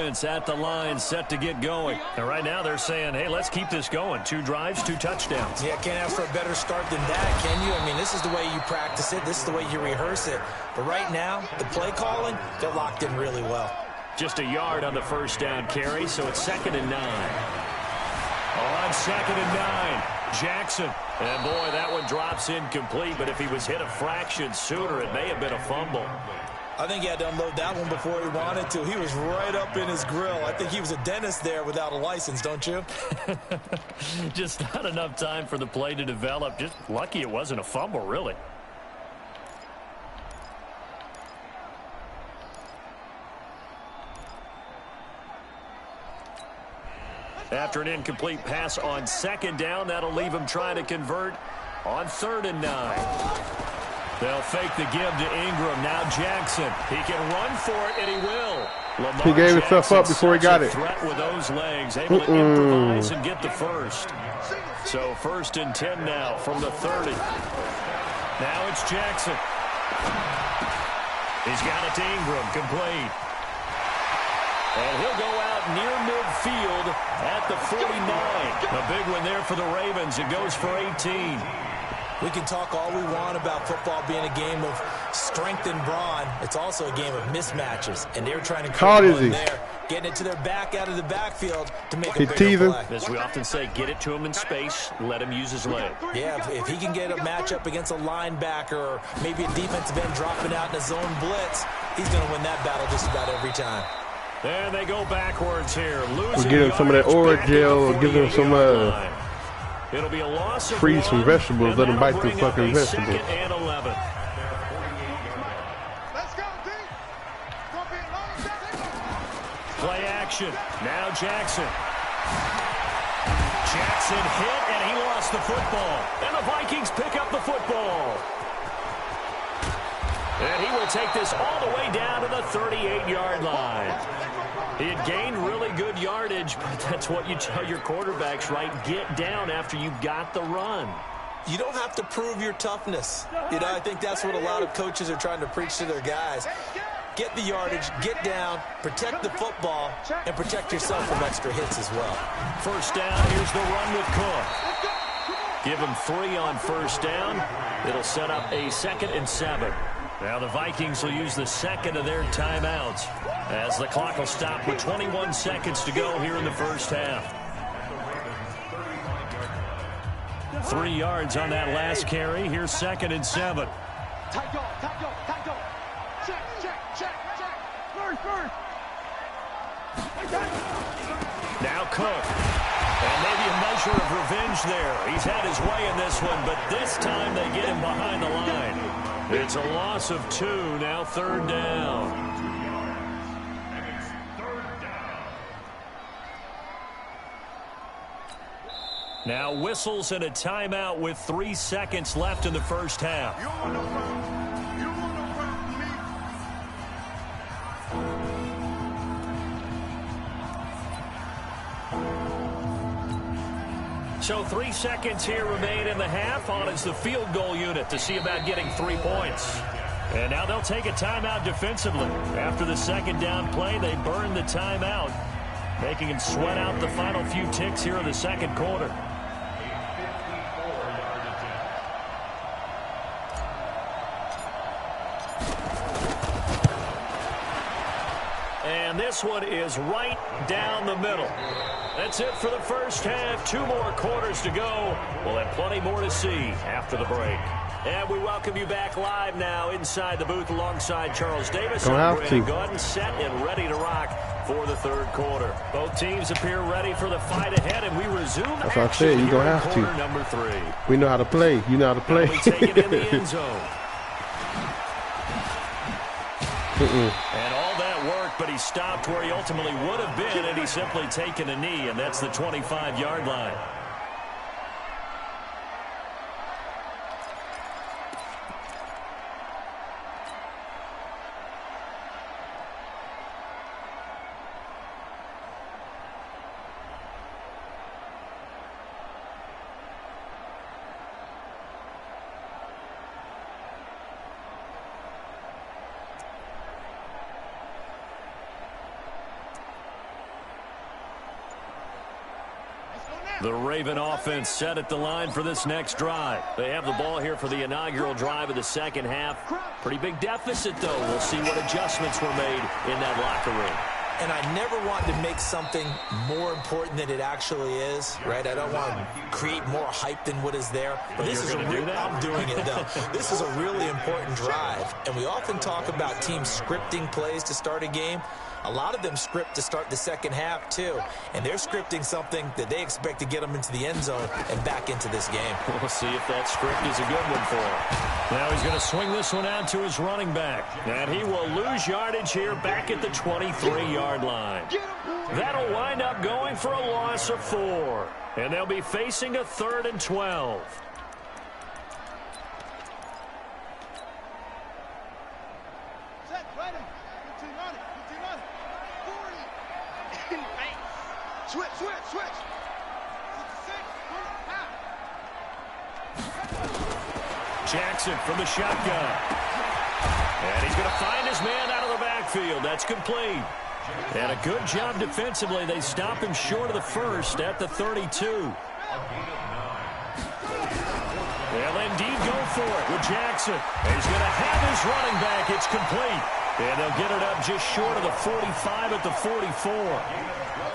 offense at the line, set to get going. And right now they're saying, hey, let's keep this going. 2 drives, 2 touchdowns. Yeah, can't ask for a better start than that, can you? I mean, this is the way you practice it. This is the way you rehearse it. But right now, the play calling, they're locked in really well. Just a yard on the first down carry, so it's 2nd and 9. On 2nd and 9, Jackson. And, boy, that one drops incomplete, but if he was hit a fraction sooner, it may have been a fumble. I think he had to unload that one before he wanted to. He was right up in his grill. I think he was a dentist there without a license, don't you? Just not enough time for the play to develop. Just lucky it wasn't a fumble, really. After an incomplete pass on 2nd down, that'll leave him trying to convert on 3rd and 9. They'll fake the give to Ingram. Now Jackson. He can run for it, and he will. Lamar he gave himself up before he got it. Threat with those legs, able to improvise and get the first. So 1st and 10 now from the 30. Now it's Jackson. He's got it to Ingram, complete. And he'll go out near midfield at the 49. A big one there for the Ravens. It goes for 18. We can talk all we want about football being a game of strength and brawn. It's also a game of mismatches, and they're trying to create one there, getting it to their back out of the backfield to make a bigger play. As we often say, get it to him in space, let him use his leg. Yeah, if he can get a matchup against a linebacker or maybe a defensive end dropping out in a zone blitz, he's going to win that battle just about every time. There they go backwards here. We'll give him some of that Orajel, give him some it'll be a loss of freeze some vegetables, let him bite the fucking vegetables. 2nd and 11. Play action. Now Jackson. Jackson hit, and he lost the football. And the Vikings pick up the football. And he will take this all the way down to the 38-yard line. He had gained really good yardage, but that's what you tell your quarterbacks, right? Get down after you got the run. You don't have to prove your toughness. You know, I think that's what a lot of coaches are trying to preach to their guys. Get the yardage, get down, protect the football, and protect yourself from extra hits as well. 1st down, here's the run with Cook. Give him 3 on 1st down. It'll set up a 2nd and 7. Now the Vikings will use the 2nd of their timeouts as the clock will stop with 21 seconds to go here in the 1st half. 3 yards on that last carry. Here's 2nd and 7. Now Cook. And maybe a measure of revenge there. He's had his way in this one, but this time they get him behind the line. It's a loss of 2, now 3rd down. Now whistles and a timeout with 3 seconds left in the 1st half. So 3 seconds here remain in the half. On is the field goal unit to see about getting 3 points. And now they'll take a timeout defensively. After the 2nd down play, they burn the timeout, making him sweat out the final few ticks here in the 2nd quarter. And this one is right down the middle. That's it for the 1st half. 2 more quarters to go. We'll have plenty more to see after the break. And we welcome you back live now inside the booth alongside Charles Davis. I'm Brandon Gordon, set and ready to rock for the 3rd quarter. Both teams appear ready for the fight ahead, and we resume. That's what I said. You're going to have to. Number 3. We know how to play. You know how to play. We take it in the end zone. And all that work, but he stopped where he ultimately would have been, and he's simply taken a knee, and that's the 25-yard line. The Raven offense set at the line for this next drive. They have the ball here for the inaugural drive of the second half. Pretty big deficit, though. We'll see what adjustments were made in that locker room. And I never want to make something more important than it actually is, right? I don't want to create more hype than what is there. But this is I'm doing it, though. This is a really important drive. And we often talk about teams scripting plays to start a game. A lot of them script to start the second half, too. And they're scripting something that they expect to get them into the end zone and back into this game. We'll see if that script is a good one for him. Now he's going to swing this one out to his running back. And he will lose yardage here back at the 23-yard line. That'll wind up going for a loss of 4. And they'll be facing a 3rd and 12. Switch. Jackson from the shotgun. And he's going to find his man out of the backfield. That's complete. And a good job defensively. They stop him short of the first at the 32. They'll indeed go for it with Jackson. He's going to have his running back. It's complete. And they'll get it up just short of the 45 at the 44.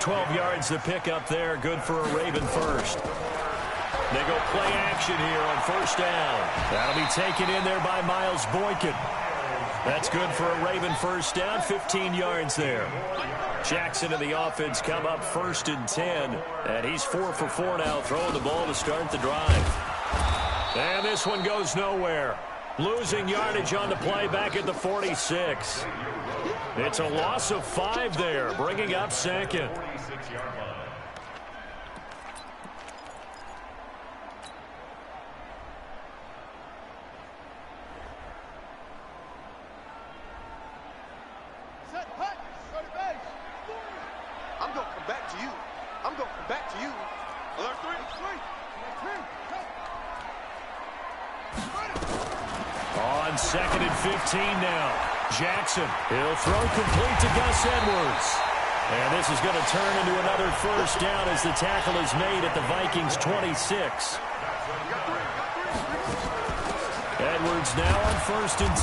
12 yards to pick up there. Good for a Raven first. They go play action here on first down. That'll be taken in there by Miles Boykin. That's good for a Raven first down. 15 yards there. Jackson and the offense come up 1st and 10. And he's 4 for 4 now, throwing the ball to start the drive. And this one goes nowhere. Losing yardage on the play back at the 46. It's a loss of 5 there, bringing up 2nd. I'm going to come back to you. Alert 3. On 2nd and 15 now. Jackson, he'll throw complete to Gus Edwards. And this is going to turn into another first down as the tackle is made at the Vikings 26. Edwards now on 1st and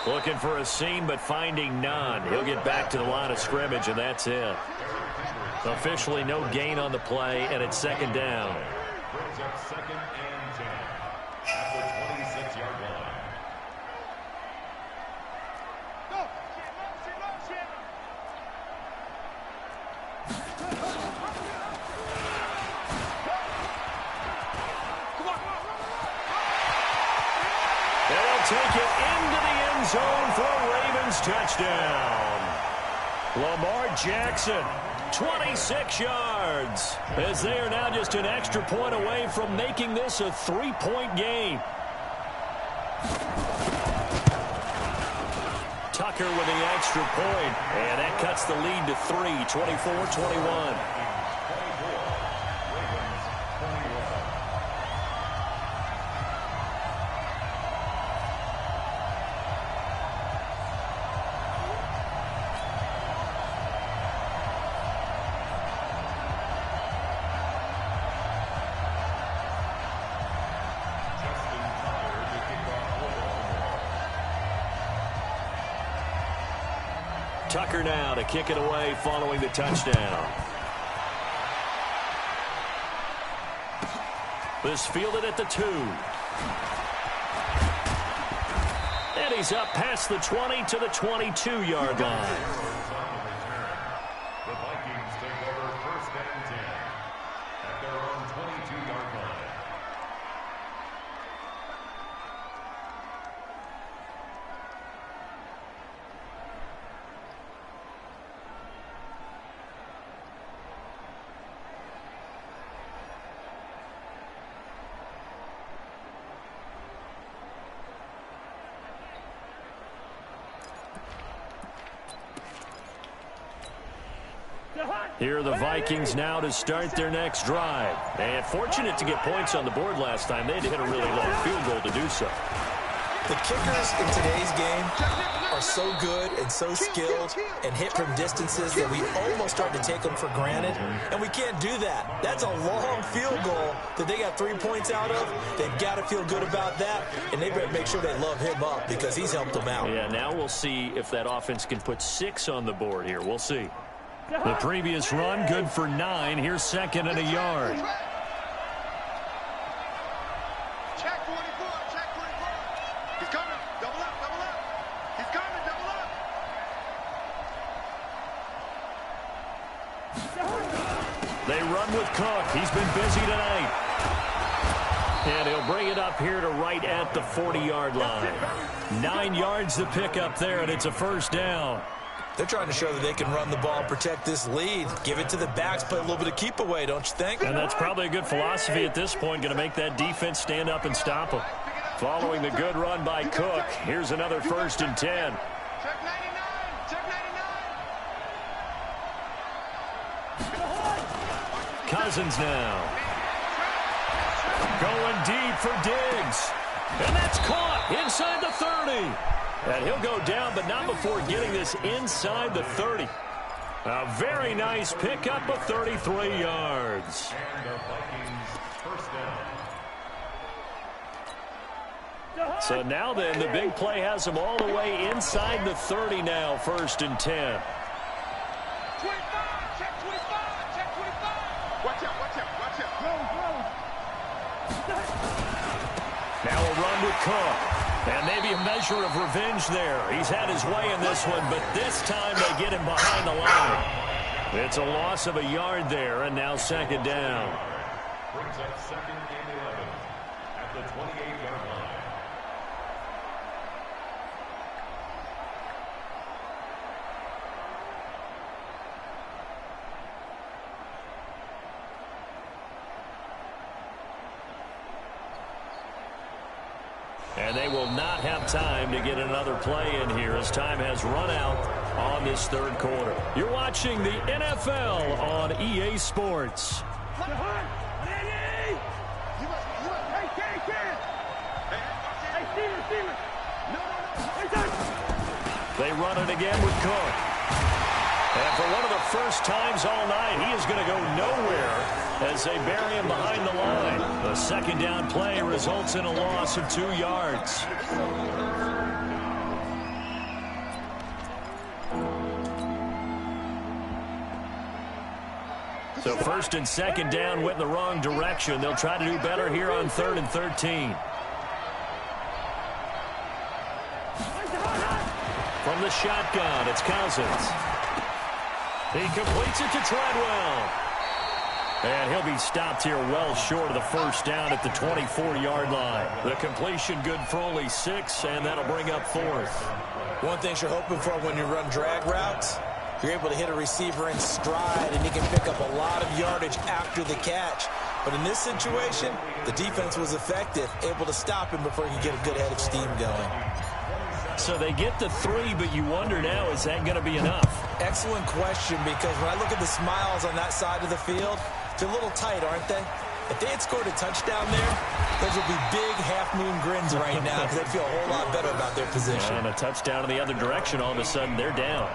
10. Looking for a seam, but finding none. He'll get back to the line of scrimmage, and that's it. Officially no gain on the play, and it's 2nd down. Brings up 2nd and 10 at the 26-yard line. They'll take it into the end zone for a Ravens touchdown. Lamar Jackson, 26 yards, as they are now just an extra point away from making this a 3-point game. Tucker with the extra point, and that cuts the lead to 3, 24-21. Tucker now to kick it away following the touchdown. This fielded at the 2. And he's up past the 20 to the 22-yard line. The Vikings take over 1st and 10 at their own 22-yard line. Here are the Vikings now to start their next drive. And fortunate to get points on the board last time. They had to hit a really long field goal to do so. The kickers in today's game are so good and so skilled and hit from distances that we almost start to take them for granted, and we can't do that. That's a long field goal that they got 3 points out of. They've got to feel good about that, and they better make sure they love him up because he's helped them out. Yeah, now we'll see if that offense can put 6 on the board here. We'll see. The previous run, good for 9. Here's 2nd and a yard. Check 44, check 44. He's coming. Double up, double up. He's coming, double up. They run with Cook. He's been busy tonight. And he'll bring it up here to right at the 40-yard line. 9 yards to pick up there, and it's a first down. They're trying to show that they can run the ball and protect this lead. Give it to the backs, play a little bit of keep away, don't you think? And that's probably a good philosophy at this point, going to make that defense stand up and stop them. Following the good run by Cook, here's another 1st and 10. Check 99, check 99. Cousins now. Going deep for Diggs. And that's caught inside the 30. And he'll go down, but not before getting this inside the 30. A very nice pickup of 33 yards. And the Vikings first down. So now then, the big play has them all the way inside the 30 now, 1st and 10. 25, check 25, check 25. Watch out, watch out, watch out. Now a run with Cook. And maybe a measure of revenge there. He's had his way in this one, but this time they get him behind the line. It's a loss of a yard there, and now 2nd down. Brings up 2nd and 11 at the 28-yard line. And they will not have time to get another play in here as time has run out on this 3rd quarter. You're watching the NFL on EA Sports. They run it again with Cook. And for one of the first times all night, he is going to go nowhere as they bury him behind the line. The 2nd down play results in a loss of 2 yards. So 1st and 2nd down went in the wrong direction. They'll try to do better here on 3rd and 13. From the shotgun, it's Cousins. He completes it to Treadwell. And he'll be stopped here well short of the 1st down at the 24-yard line. The completion good for only 6, and that'll bring up 4th. One thing you're hoping for when you run drag routes, you're able to hit a receiver in stride, and he can pick up a lot of yardage after the catch. But in this situation, the defense was effective, able to stop him before he could get a good head of steam going. So they get the 3, but you wonder now, is that going to be enough? Excellent question, because when I look at the smiles on that side of the field, they're a little tight, aren't they? If they had scored a touchdown there, those would be big half-moon grins right now because they'd feel a whole lot better about their position. And a touchdown in the other direction, all of a sudden they're down.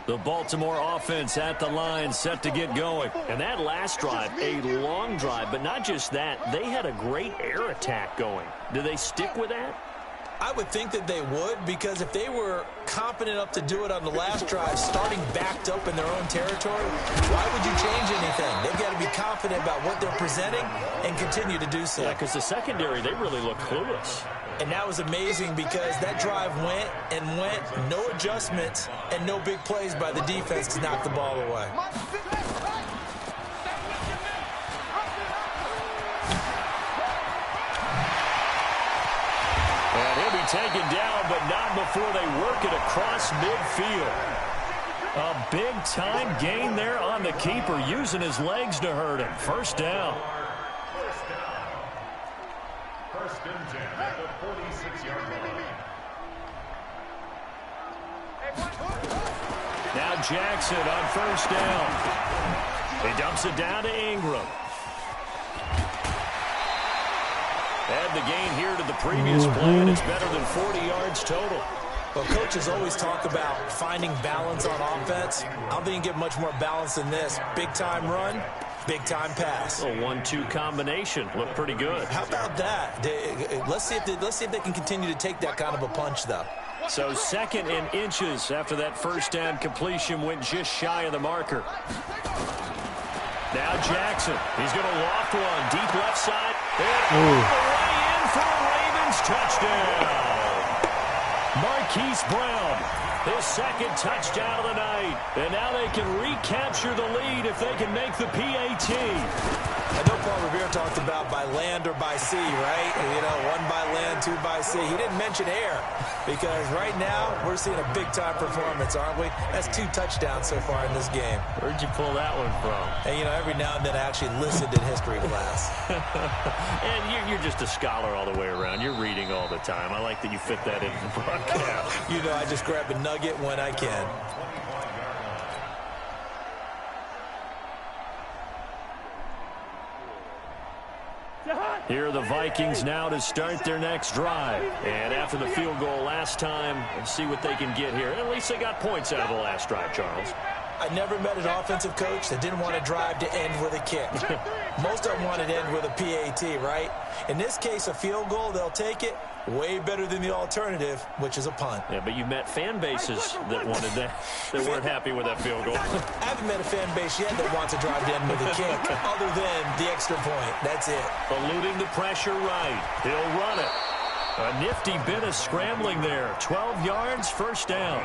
The Baltimore offense at the line, set to get going. And that last drive, a long drive, but not just that. They had a great air attack going. Do they stick with that? I would think that they would, because if they were competent enough to do it on the last drive, starting backed up in their own territory, why would you change anything? They've got to be confident about what they're presenting and continue to do so. Yeah, because the secondary, they really look clueless. And that was amazing because that drive went and went, no adjustments, and no big plays by the defense to knock the ball away. And he'll be taken down, but not before they work it across midfield. A big-time gain there on the keeper, using his legs to hurt him. 1st down. First and 10 at the 46-yard line. Now Jackson on first down. He dumps it down to Ingram. Add the gain here to the previous play, and it's better than 40 yards total. Well, coaches always talk about finding balance on offense. I don't think you can get much more balance than this. Big-time run, big-time pass. A 1-2 combination. Looked pretty good. How about that? Let's see if they can continue to take that kind of a punch, though. So 2nd and inches after that first down completion went just shy of the marker. Now Jackson. He's going to loft one. Deep left side. And all the way in for a Ravens touchdown. Marquise Brown, his 2nd touchdown of the night. And now they can recapture the lead if they can make the PAT. I know Paul Revere talked about by land or by sea, right? You know, 1 by land, 2 by sea. He didn't mention air because right now we're seeing a big-time performance, aren't we? That's 2 touchdowns so far in this game. Where'd you pull that one from? And, you know, every now and then I actually listened in history class. And you're just a scholar all the way around. You're reading all the time. I like that you fit that in the broadcast. You know, I just grab a nugget when I can. Here are the Vikings now to start their next drive. And after the field goal last time, let's see what they can get here. At least they got points out of the last drive, Charles. I never met an offensive coach that didn't want to drive to end with a kick. Most of them want to end with a PAT, right? In this case, a field goal, they'll take it. Way better than the alternative, which is a punt. Yeah, but you met fan bases that wanted that, that weren't happy with that field goal. I haven't met a fan base yet that wants to drive to end with a kick, other than the extra point. That's it. Eluding the pressure right. He'll run it. A nifty bit of scrambling there. 12 yards, first down.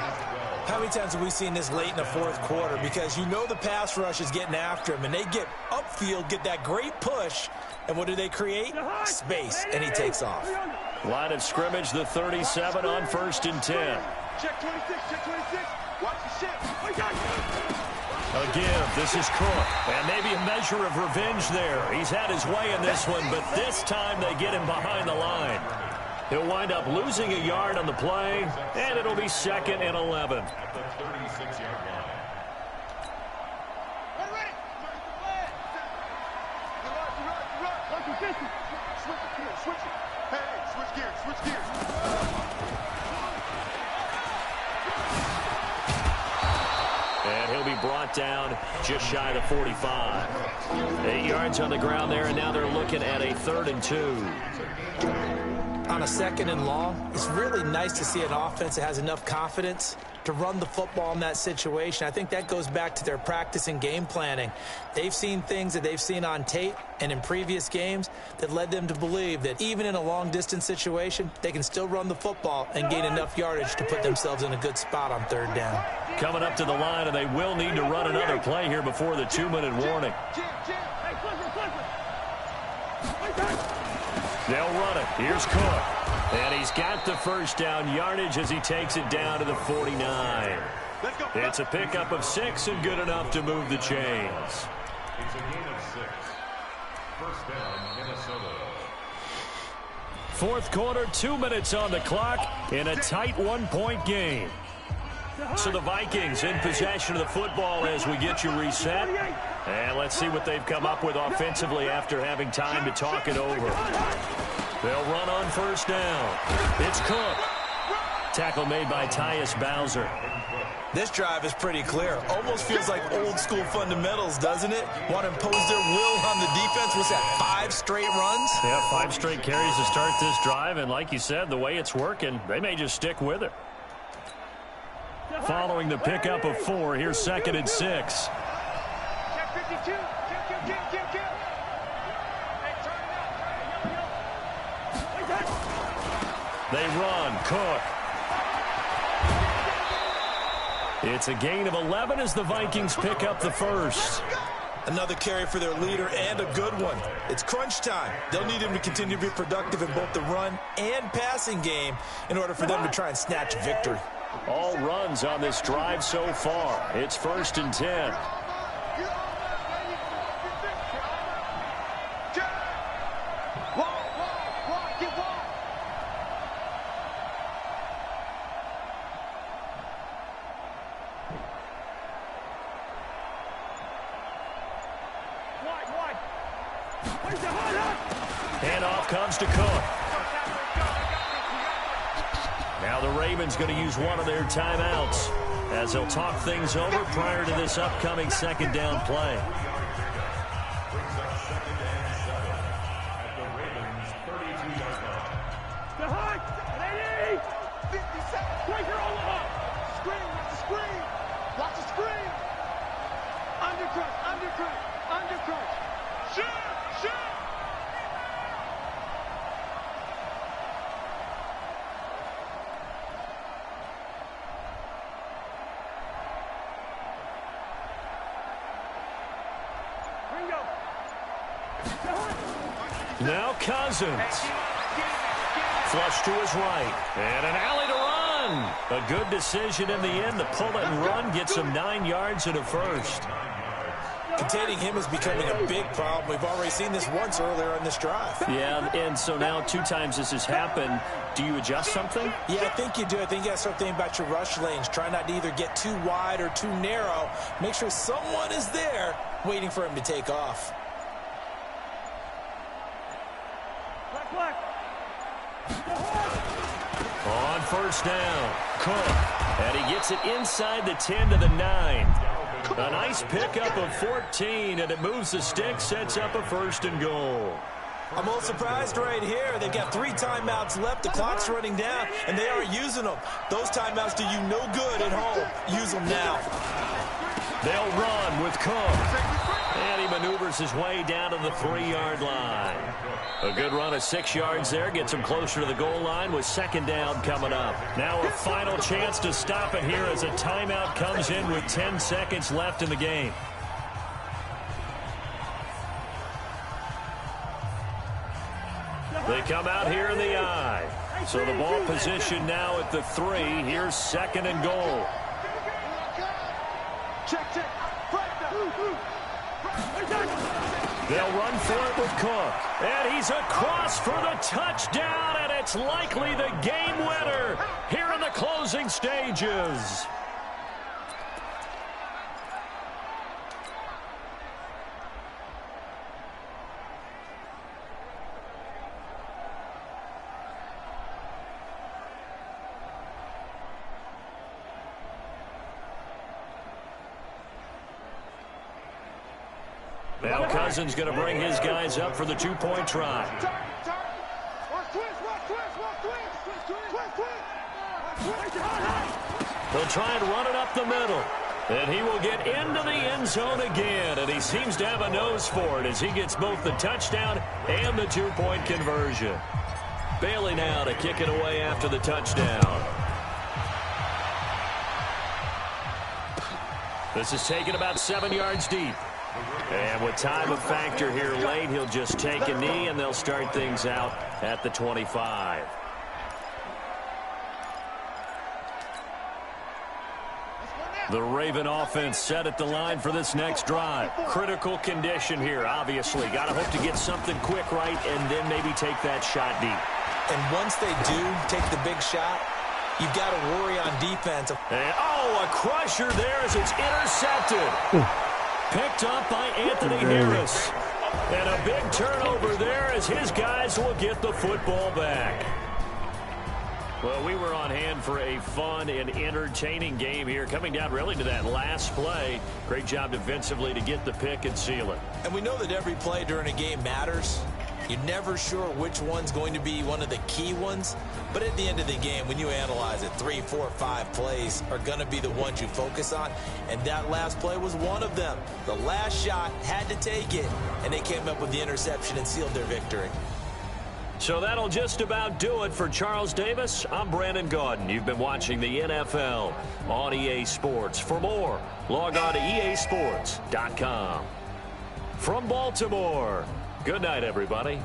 How many times have we seen this late in the 4th quarter? Because you know the pass rush is getting after him, and they get upfield, get that great push, and what do they create? Space, and he takes off. Line of scrimmage, the 37 on 1st and 10. Check 26, check 26. Watch the shit. Again, this is Cook, and maybe a measure of revenge there. He's had his way in this one, but this time they get him behind the line. He'll wind up losing a yard on the play, and it'll be 2nd and 11. At the 36-yard line. Switch it. Hey, switch gears, switch gears. And he'll be brought down just shy of the 45. 8 yards on the ground there, and now they're looking at a 3rd and 2. On a 2nd and long, it's really nice to see an offense that has enough confidence to run the football in that situation. I think that goes back to their practice and game planning. They've seen things that they've seen on tape and in previous games that led them to believe that even in a long-distance situation, they can still run the football and gain enough yardage to put themselves in a good spot on 3rd down. Coming up to the line, and they will need to run another play here before the 2-minute warning. They'll run it. Here's Cook. And he's got the first down yardage as he takes it down to the 49. It's a pickup of 6 and good enough to move the chains. It's a gain of 6. First down, Minnesota. 4th quarter, 2 minutes on the clock in a tight 1-point game. So the Vikings in possession of the football as we get you reset. And let's see what they've come up with offensively after having time to talk it over. They'll run on first down. It's Cook. Tackle made by Tyus Bowser. This drive is pretty clear. Almost feels like old school fundamentals, doesn't it? Want to impose their will on the defense. Was that 5 straight runs? Yeah, 5 straight carries to start this drive. And like you said, the way it's working, they may just stick with it. Following the pickup of 4, here's 2nd and 6. Check 52. Kill. They run. Cook. It's a gain of 11 as the Vikings pick up the first. Another carry for their leader and a good one. It's crunch time. They'll need him to continue to be productive in both the run and passing game in order for them to try and snatch victory. All runs on this drive so far. It's 1st and 10. Get Handoff comes to Cook. Now the Ravens going to use one of their timeouts as they'll talk things over prior to this upcoming second down play. Now Cousins. Flush to his right. And an alley to run. A good decision in the end. The pull and run gets him 9 yards and a first. Containing him is becoming a big problem. We've already seen this once earlier on this drive. Yeah, and so now 2 times this has happened. Do you adjust something? Yeah, I think you do. I think you got to start thinking about your rush lanes. Try not to either get too wide or too narrow. Make sure someone is there waiting for him to take off. On first down, Cook. And he gets it inside the 10 to the 9. A nice pickup of 14, and it moves the stick, sets up a first and goal. I'm a little surprised right here. They've got 3 timeouts left. The clock's running down, and they aren't using them. Those timeouts do you no good at home. Use them now. They'll run with Cook. And he maneuvers his way down to the 3-yard line. A good run of 6 yards there. Gets him closer to the goal line with second down coming up. Now a final chance to stop it here as a timeout comes in with 10 seconds left in the game. They come out here in the I. So the ball position now at the 3. Here's second and goal. They'll run for it with Cook. And he's across for the touchdown, and it's likely the game winner here in the closing stages. Now Cousins going to bring his guys up for the 2-point try. He'll try and run it up the middle. And he will get into the end zone again. And he seems to have a nose for it as he gets both the touchdown and the 2-point conversion. Bailey now to kick it away after the touchdown. This is taken about 7 yards deep. And with time a factor here late, he'll just take a knee, and they'll start things out at the 25. The Raven offense set at the line for this next drive. Critical condition here, obviously. Got to hope to get something quick right and then maybe take that shot deep. And once they do take the big shot, you've got to worry on defense. And, oh, a crusher there as it's intercepted. Picked up by Anthony Harris. And a big turnover there as his guys will get the football back. Well, we were on hand for a fun and entertaining game here. Coming down really to that last play. Great job defensively to get the pick and seal it. And we know that every play during a game matters. You're never sure which one's going to be one of the key ones. But at the end of the game, when you analyze it, 3, 4, 5 plays are going to be the ones you focus on. And that last play was one of them. The last shot had to take it. And they came up with the interception and sealed their victory. So that'll just about do it for Charles Davis. I'm Brandon Gaudin. You've been watching the NFL on EA Sports. For more, log on to easports.com. From Baltimore, good night, everybody.